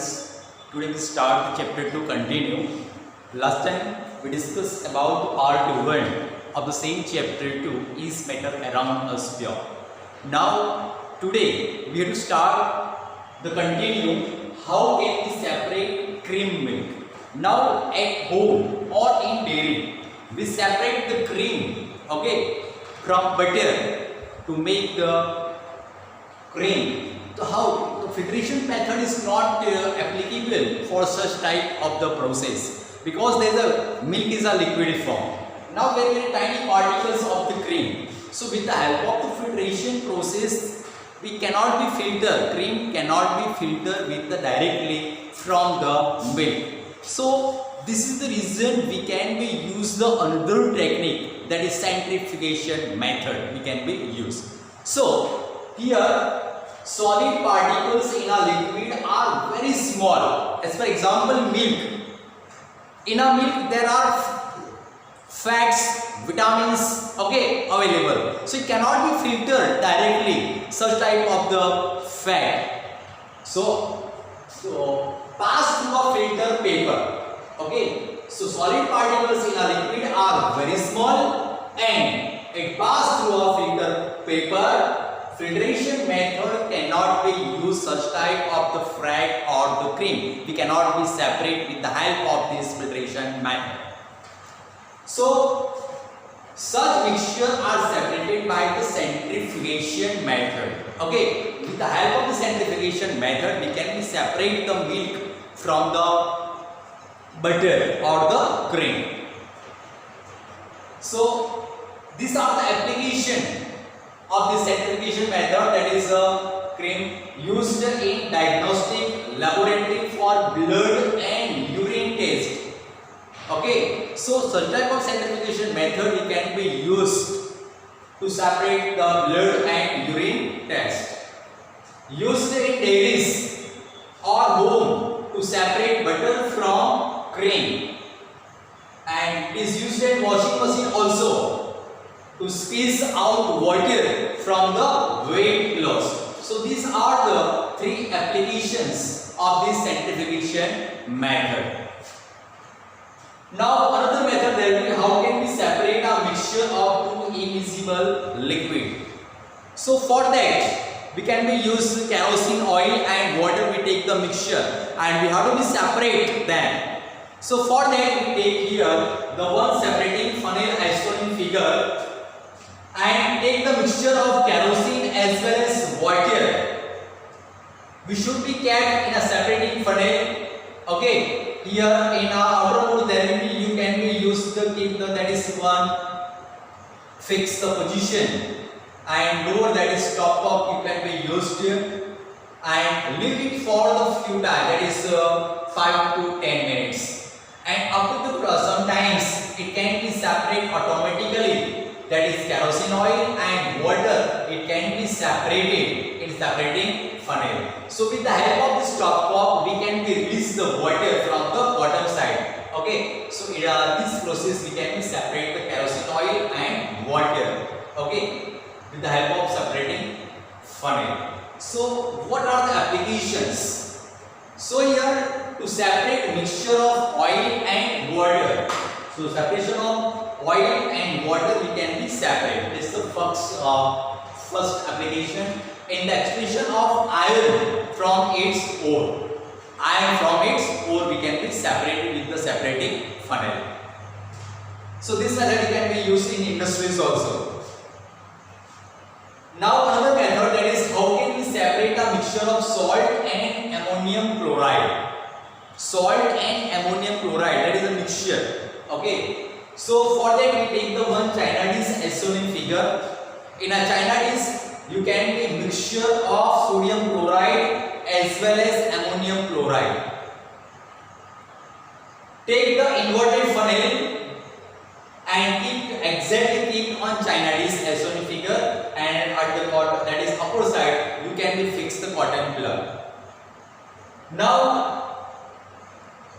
students, today we start the chapter 2 continue. Last time we discussed about part 1 of the same chapter 2 is matter around us pure. Now today we have to start the continue how can we separate cream milk. Now at home or in dairy we separate the cream from butter to make the cream. So how the filtration method is not applicable for such type of the process because there is a milk is a liquid form. Now very tiny particles of the cream. So with the help of the filtration process, we cannot be filtered. Cream cannot be filtered with the directly from the milk. So this is the reason we can be use the another technique, that is centrifugation method we can be used. So here solid particles in a liquid are very small. As for example, milk. In a milk there are fats, vitamins available. So it cannot be filtered directly such type of the fat. So pass through a filter paper. So solid particles in a liquid are very small and it pass through a filter paper. Filtration method cannot be used such type of the fat or the cream. We cannot be separate with the help of this filtration method. So such mixture are separated by the centrifugation method. With the help of the centrifugation method, we can be separate the milk from the butter or the cream. So these are the application of the centrifugation method, that is cream used in diagnostic laboratory for blood and urine test. So such type of centrifugation method we can be used to separate the blood and urine test. Used in dairies or home to separate butter from cream, and is used in washing machine also to squeeze out water from the wet clothes. So these are the three applications of this centrifugation method. Now another method there will be how can we separate a mixture of two immiscible liquid. So for that we can be use kerosene oil and water. We take the mixture and we have to be separate them. So for that we take here the one separating funnel as shown in figure, and take the mixture of kerosene as well as water. We should be kept in a separating funnel. Here in our outer mode there will be, you can be used to keep the, that is one fix the position, and lower that is top you can be used and leave it for the few time, that is 5 to 10 minutes. And up to the sometimes it can be separate automatically, that is kerosene oil and water, it can be separated in separating funnel. So with the help of this top we can be release the water from the bottom side. So in this process we can be separate the kerosene oil and water. With the help of separating funnel. So what are the applications? So here to separate mixture of oil and water. So separation of oil and water we can be separate. This is the first application. In the extraction of iron from its ore. Iron from its ore we can be separated with the separating funnel. So this method can be used in industries also. Now another method, that is how can we separate a mixture of salt and ammonium chloride. Salt and ammonium chloride, that is a mixture. So for that we take the one China dish as shown in figure. In a China dish you can be mixture of sodium chloride as well as ammonium chloride. Take the inverted funnel and keep on China dish as shown in figure, and at the bottom, that is upper side, you can be fix the cotton plug. Now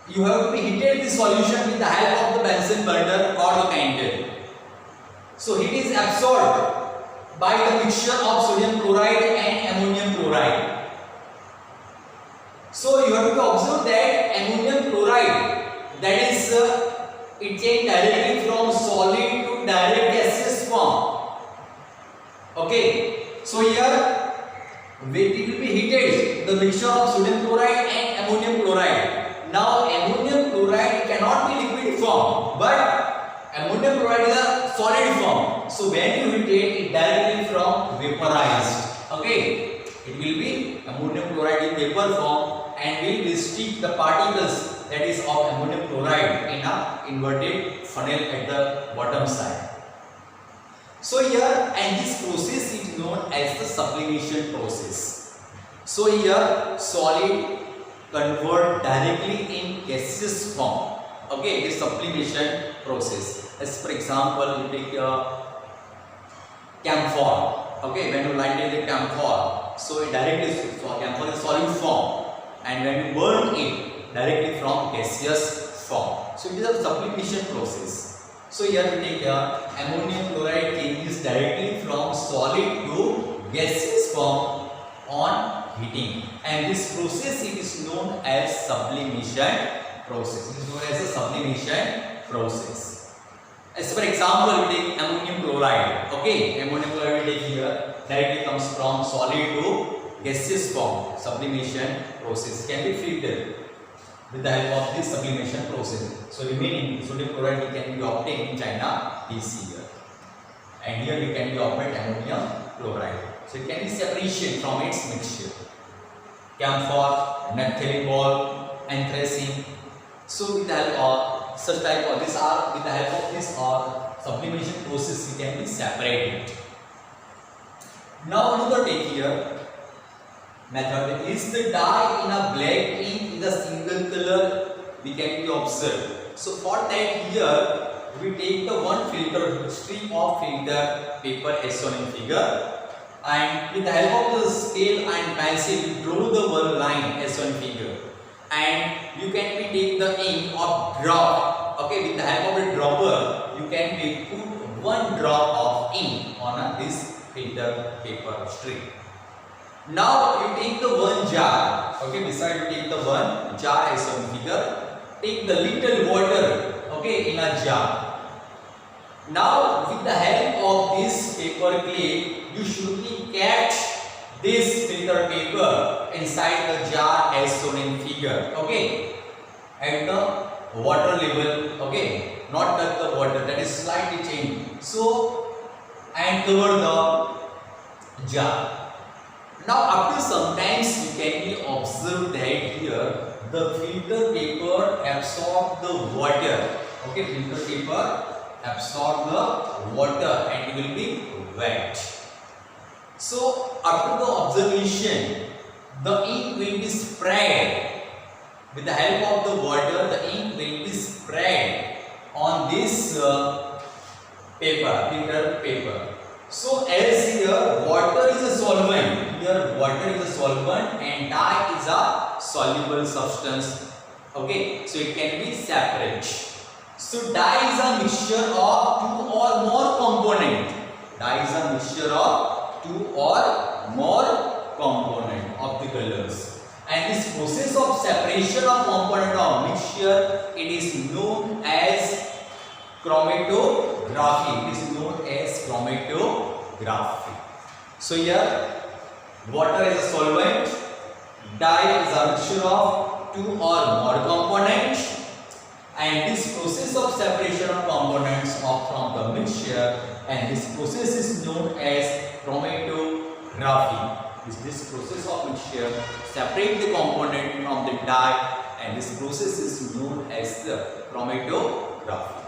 you have to be heated the solution with the help of the Bunsen burner or the candle. So heat is absorbed by the mixture of sodium chloride and ammonium chloride. So you have to observe that ammonium chloride, that is it change directly from solid to direct gaseous form. Okay, so here it will be heated, the mixture of sodium chloride and ammonium chloride. Now ammonium chloride cannot be liquid form, but ammonium chloride is a solid form. So when you heat it directly from vaporized. Okay, it will be ammonium chloride in vapor form and will restrict the particles, that is of ammonium chloride, in a inverted funnel at the bottom side. So here, and this process is known as the sublimation process. So here solid convert directly in gaseous form. Okay, this sublimation process. As for example, you take camphor. Okay, when you light the camphor, so it directly, camphor is solid form, and when you burn it directly from gaseous form. So it is a sublimation process. So here we take ammonium chloride changes directly from solid to gaseous form on heating, and this process it is known as sublimation process. It is known as a sublimation process. As for example, we take ammonium chloride. Okay, ammonium chloride we take here directly comes from solid to gaseous form. Sublimation process can be filtered with the help of this sublimation process. So remaining sodium chloride can be obtained in China DC here, and here we can be obtained ammonium chloride. So it can be separation from its mixture. Camphor, naphthalene ball, anthracene. So with the help of such type of this are with the help of this sublimation process we can be separated. Now another take here method is the dye in a black ink in a single color we can be observed. So for that here we take the one filter strip of filter paper as shown in figure, and with the help of the scale and pencil we draw the one line as shown in figure, and you can be take the ink or drop. Okay, with the help of a dropper you can be put one drop of ink on this filter paper strip. Now you take the one jar. Okay, beside you take the one jar as shown in figure. Take the little water. Okay, in a jar. Now with the help of this paper clip you should be catch this filter paper inside the jar as shown in figure. Okay, at the water level. Okay, not touch the water, that is slightly changed. So and cover the jar. Now after sometimes you can be observed that here the filter paper absorb the water. Okay, filter paper absorb the water and it will be wet. So after the observation the ink will be spread. With the help of the water the ink will be spread on this paper, filter paper. So as here water is a solvent, here water is a solvent and dye is a soluble substance. Okay, so it can be separate. So dye is a mixture of two or more component. Dye is a mixture of two or more component of the colors. And this process of separation of component of mixture, it is known as chromatography. It is known as chromatography. So here water is a solvent, dye is a mixture of two or more components, and this process of separation of components from the mixture, and this process is known as chromatography. This process of mixture separate the component from the dye, and this process is known as the chromatography.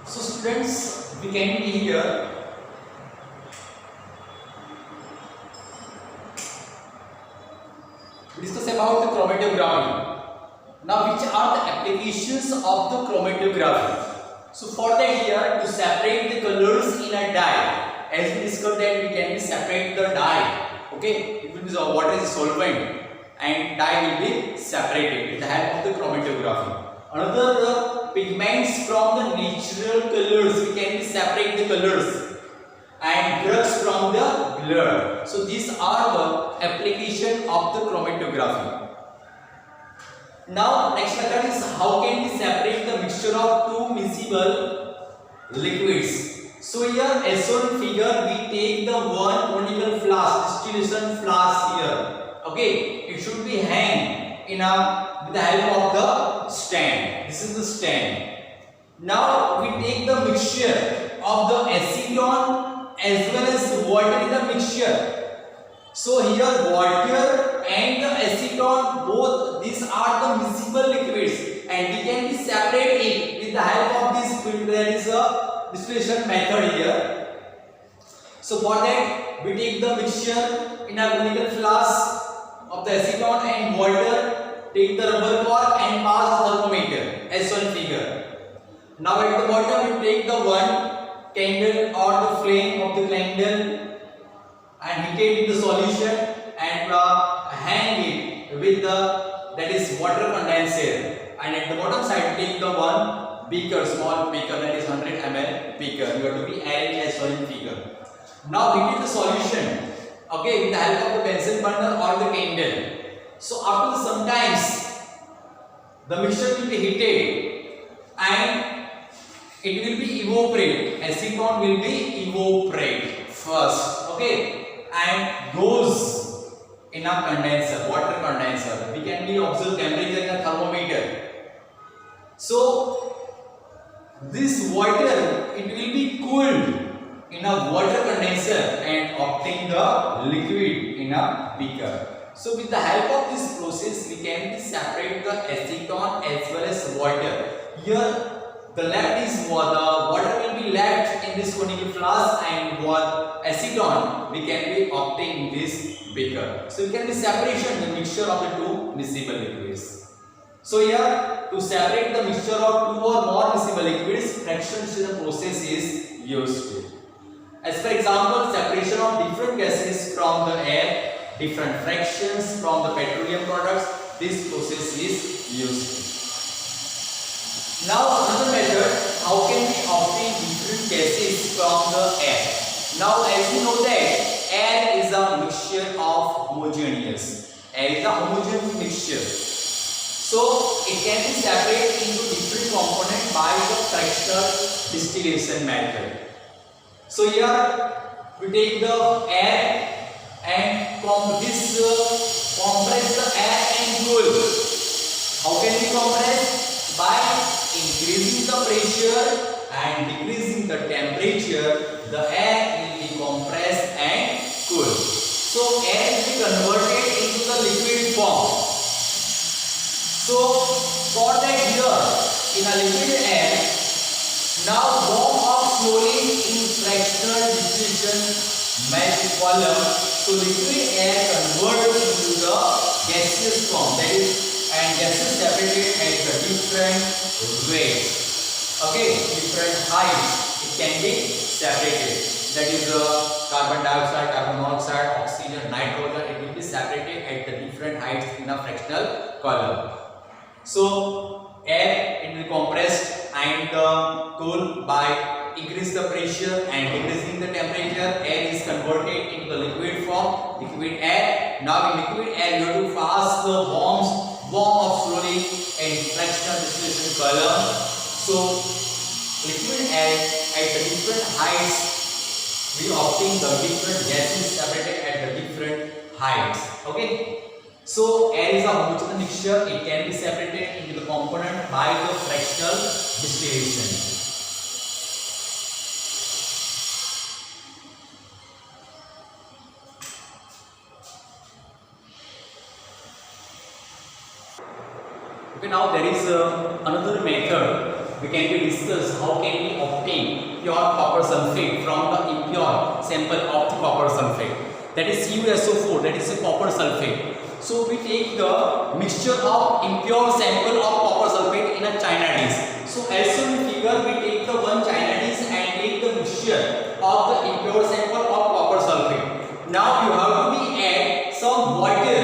So students, we can be here discuss about the chromatography. Now which are the applications of the chromatography? So for that here, to separate the colors in a dye, as we discussed that we can separate the dye. Okay, it will be water is a solvent and dye will be separated with the help of the chromatography. Another pigments from the natural colors, we can separate the colors, and drugs from the blood. So these are the application of the chromatography. Now next method is how can we separate the mixture of two miscible liquids. So here as shown in figure, we take the one conical flask, distillation flask here. Okay, it should be hang in a with the help of the stand. This is the stand. Now we take the mixture of the acetone as well as water in the mixture. So here water and the acetone, both these are the miscible liquids, and we can be separate it with the help of this filter. There is a distillation method here. So for that we take the mixture in a conical flask of the acetone and water, take the rubber cork and pass the thermometer as shown in figure. Now at the bottom we take the one candle or the flame of the candle and heat it in the solution and hang it with the that is water condenser, and at the bottom side take the one beaker, small beaker, that is 100 ml beaker. You have to be arranged as shown in figure. Now heat the solution, okay, with the help of the Bunsen burner or the candle. So after some times the mixture will be heated and it will be evaporate. Acetone will be evaporate first, okay, and goes in a condenser, water condenser. We can be observe temperature in a thermometer. So this water, it will be cooled in a water condenser and obtain the liquid in a beaker. So with the help of this process, we can separate the acetone as well as water. Here the left is the water will be left in this conical flask, and what acetone we can be obtain in this beaker. So it can be separation, the mixture of the two miscible liquids. So here to separate the mixture of two or more miscible liquids, fractionation process is used. As for example, separation of different gases from the air, different fractions from the petroleum products, this process is used. Now another method, how can we obtain different gases from the air? Now as we know that air is a mixture of homogeneous. Air is a homogeneous mixture. So it can be separated into different components by the fractional distillation method. So here we take the air and compress the air and cool. How can we compress? By increasing the pressure and decreasing the temperature, the air will be compressed and cooled. So air will be converted into the liquid form. So for that here, in a liquid air, now warm up slowly in fractional distillation method column. So liquid air converted into the gaseous form, that is, and gases separated at the different rates, okay, different heights it can be separated. That is carbon dioxide, carbon monoxide, oxygen, nitrogen, it will be separated at the different heights in a fractional column. So air it will compressed and cooled by increase the pressure and decreasing the temperature. Air is converted into the liquid form, liquid air. Now in liquid air you have to pass the warm up slowly in fractional distillation column. So liquid air at the different heights we obtain the different gases separated at the different heights. Okay. So air is a homogeneous mixture. It can be separated into the component by the fractional distillation. Okay, now there is another method we can be discuss how can we obtain pure copper sulfate from the impure sample of the copper sulfate. that is CuSO4, that is a copper sulfate. So we take the mixture of impure sample of copper sulfate in a china dish. So as shown in figure, we take the one china dish and take the mixture of the impure sample of copper sulfate. Now you have to be add some water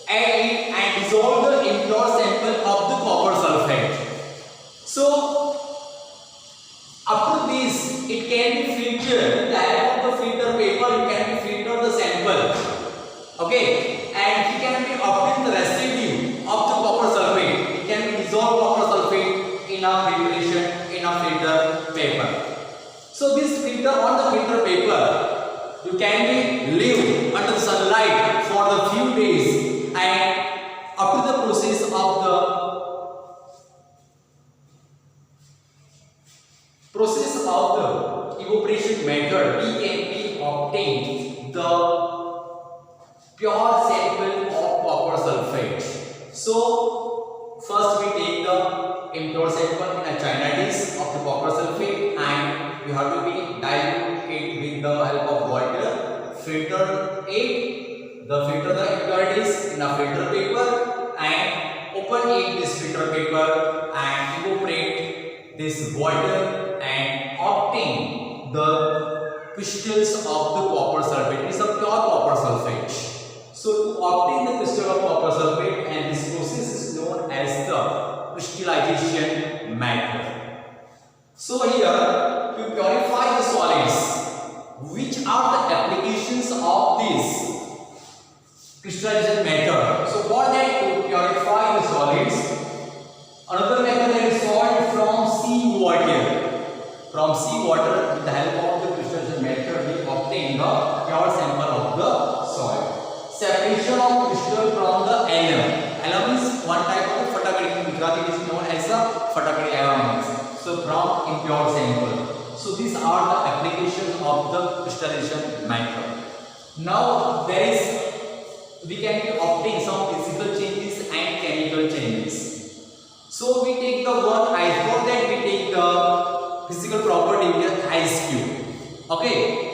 and dissolve the impure sample of the copper sulfate. So after this, it can be filtered with the help of the filter paper. You can be filter the sample, okay, and it can be obtain the residue of the copper sulfate. It can be dissolved copper sulfate in a filtration in a filter paper. So this filter on the filter paper, you can be leave under the sunlight for the few days, and after the process of the evaporation method, we can be obtain the pure sample of copper sulfate. So first we take the impure sample in a china dish of the copper sulfate, and you have to be dilute it with the help of water, filter the impurities in a filter paper, and open it this filter paper and evaporate this water and obtain the crystals of the copper sulfate. It is a pure copper sulfate. So to obtain the crystal of copper sulfate, and this process is known as the crystallization method. So here to purify the solids, which are the applications of this crystallization method? So for that, to purify the solids, another method that is solved from seawater. From seawater, with the help of the crystallization method, we obtain the pure sample of the soil. Separation of crystal from the alum. Alum is one type of photography. In Gujarati it is known as a photography alum. So from impure sample. So these are the applications of the crystallization method. Now we can obtain some physical changes and chemical changes. So we take the one ice. For that we take the physical property with ice cube. Okay.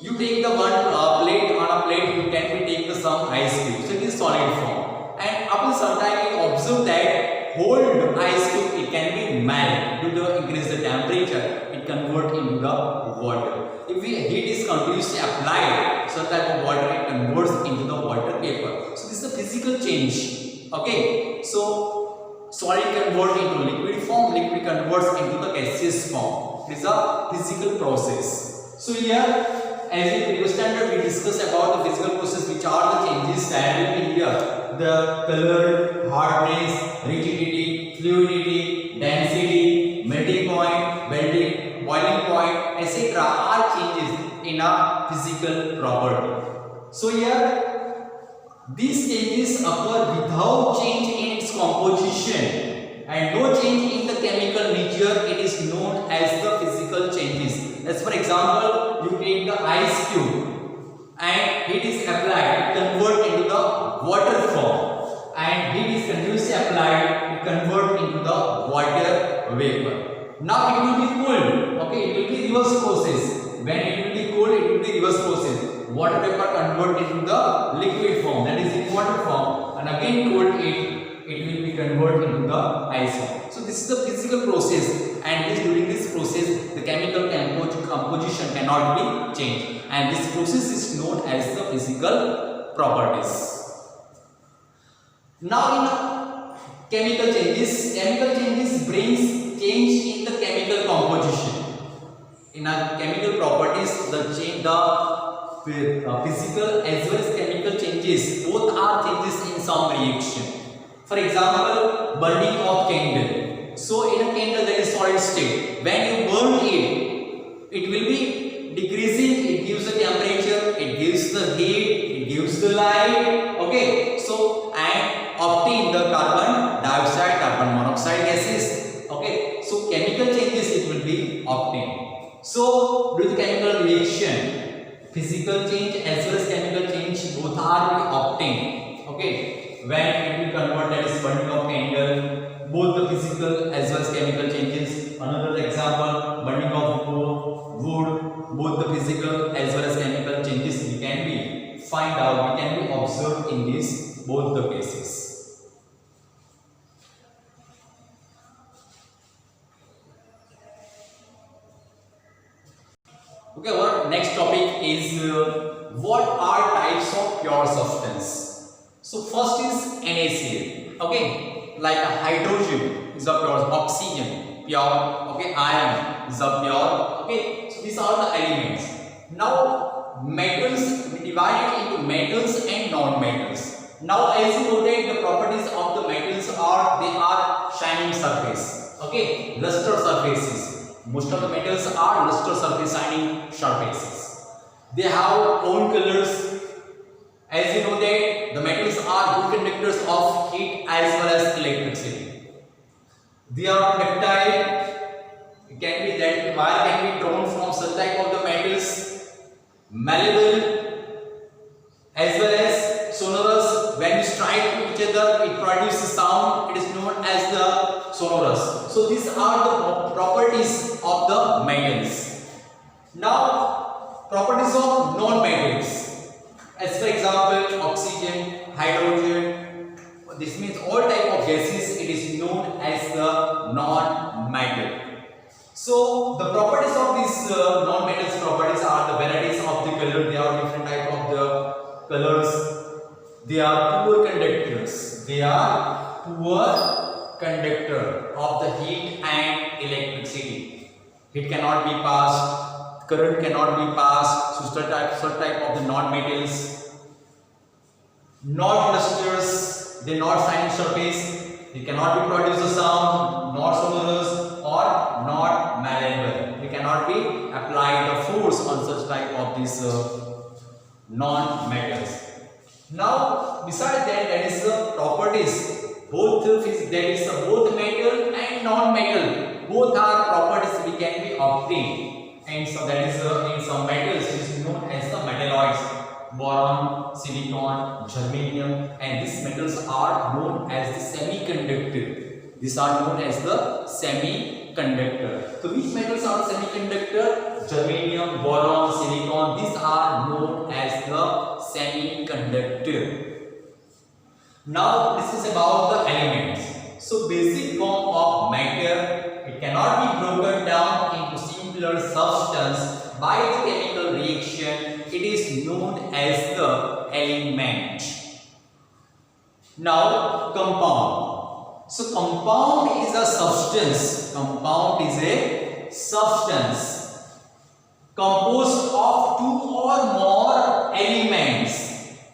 You take the one plate. On a plate you can take some ice cube. So it is solid form. And after some time we observe that whole ice cube, it can be melt due to increase the temperature. It convert into the water. If heat is continuously applied, some type of water, it converts into the water vapor. So this is a physical change. Okay. So solid convert into liquid form. Liquid converts into the gaseous form. It is a physical process. So here, as in previous standard, we discussed about the physical process, which are the changes that will be here. The color, hardness, rigidity, fluidity, density, melting point, boiling point, etc. are changes in a physical property. So here, these changes occur without change in its composition and no change in the chemical nature. It is known as the physical changes. As for example, you take the ice cube and heat is applied, it convert into the water form, and heat is continuously applied, it convert into the water vapor. Now it will be cooled. Okay, it will be reverse process. When it will be cooled, it will be reverse process. Water vapor convert into the liquid form, that is in water form, and again cooled it will be converted into the ice form. So this is the physical process, and during this process the chemical composition cannot be changed, and this process is known as the physical properties. Now in chemical changes brings change in the chemical composition. In a chemical properties, the physical as well as chemical changes, both are changes in some reaction. For example, burning of candle. So in a candle that is solid state, when you burn it will be decreasing. It gives the temperature, it gives the heat, it gives the light. Okay, so and obtain the carbon dioxide, carbon monoxide gases. Okay, so chemical changes it will be obtained. So due to chemical reaction, physical change as well as chemical change both are obtained. Okay. When it will convert, that is burning of candle, both the physical as well as chemical changes. Another example, burning of wood, both the physical as well as chemical changes we can be Okay, our next topic is what are types of pure substance. So first is NaCl. Okay, like a hydrogen is a pure, oxygen pure. Okay, iron is a pure. Okay, so these are the elements. Now metals, we divide into metals and non-metals. Now as you noted, the properties of the metals are they are shining surface. Okay, luster surfaces. Most of the metals are luster surface, shining surfaces. They have own colors. As you know that the metals are good conductors of heat as well as electricity. They are ductile. It can be that wire can be drawn from such type of the metals. Malleable as well as sonorous. When you strike to each other, it produces sound. It is known as the sonorous. So these are the properties of the metals. Now, properties of non-metals. As for example, oxygen, hydrogen. This means all type of gases. It is known as the non-metal. So the properties of these non-metals properties are the varieties of the color. They are different type of the colors. They are poor conductors. They are poor conductor of the heat and electricity. Heat cannot be passed, current cannot be passed. So such type of the non-metals. Not lusters, they not shining surface. They cannot be produce a sound, not sonorous or not malleable. They cannot be applied the force on such type of these non-metals. Now, besides that, that is the properties. Both both metal and non-metal. Both are properties we can be obtained, and so that is in some metals it is known as the metalloids. Boron, silicon, germanium, and these metals are known as the semiconductor. These are known as the semiconductor. So which metals are semiconductor? Germanium, boron, silicon. These are known as the semiconductor. Now this is about the elements. So basic form of matter, it cannot be broken down into simpler substance by the chemical reaction. It is known as the element. Now compound. So compound is a substance. Compound is a substance composed of two or more elements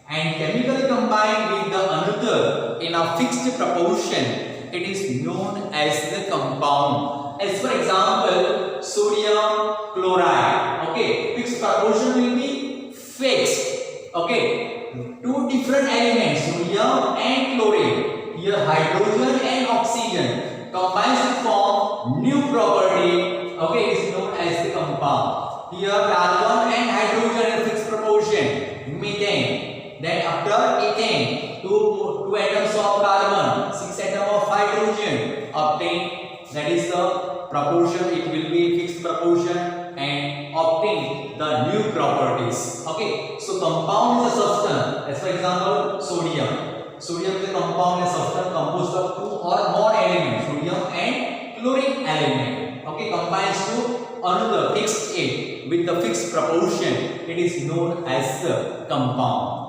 and chemically combined with the another in a fixed proportion. It is known as the compound. As for example, sodium chloride. Okay, fixed proportion will be fixed. Okay, two different elements, sodium and chlorine. Here hydrogen and oxygen combines to form new property. Okay, it is known as the compound. Here carbon and hydrogen in fixed proportion. Methane. Then after ethane, two atoms of carbon, 6 atoms of hydrogen obtained. That is the proportion. It will be fixed proportion and obtain the new properties. Okay, so compound is a substance. As for example, sodium. Sodium is a compound and substance composed of two or more elements, sodium and chlorine element. Okay, combines to another fixed it with the fixed proportion. It is known as the compound.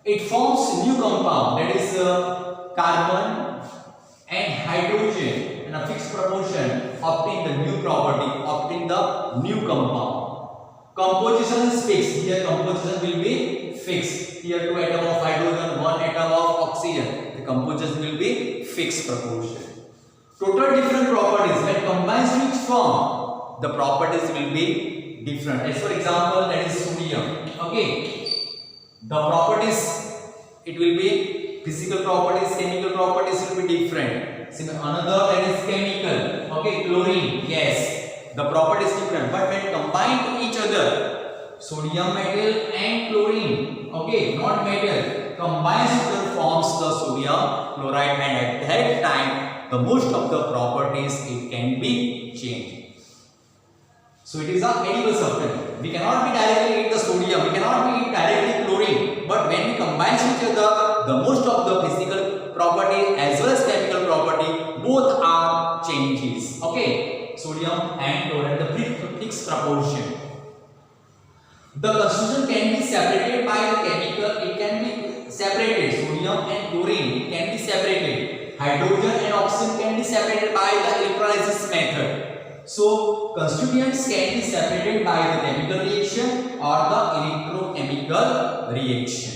It forms new compound, that is carbon and hydrogen in a fixed proportion obtain the new property, obtain the new compound. Composition is fixed. Here composition will be fixed. Here 2 atoms of hydrogen, 1 atom of oxygen. The composition will be fixed proportion. Total different properties when combined to each form, the properties will be different. As for example, that is sodium. Okay. The properties, it will be physical properties, chemical properties will be different. Another that is chemical. Okay, chlorine, yes. The property is different, but when combined to each other, sodium metal and chlorine, okay, not metal, combines each other forms the sodium chloride, and at that time, the most of the properties it can be changed. So it is a edible substance. We cannot be directly eat the sodium, we cannot be eat directly chlorine, but when we combine each other, the most of the physical property as well as chemical property both are changes. Okay, sodium and chloride, the fixed proportion. The constitution can be separated by the chemical. It can be separated. Sodium and chlorine, it can be separated. Hydrogen and oxygen can be separated by the electrolysis method. So constituents can be separated by the chemical reaction or the electrochemical reaction.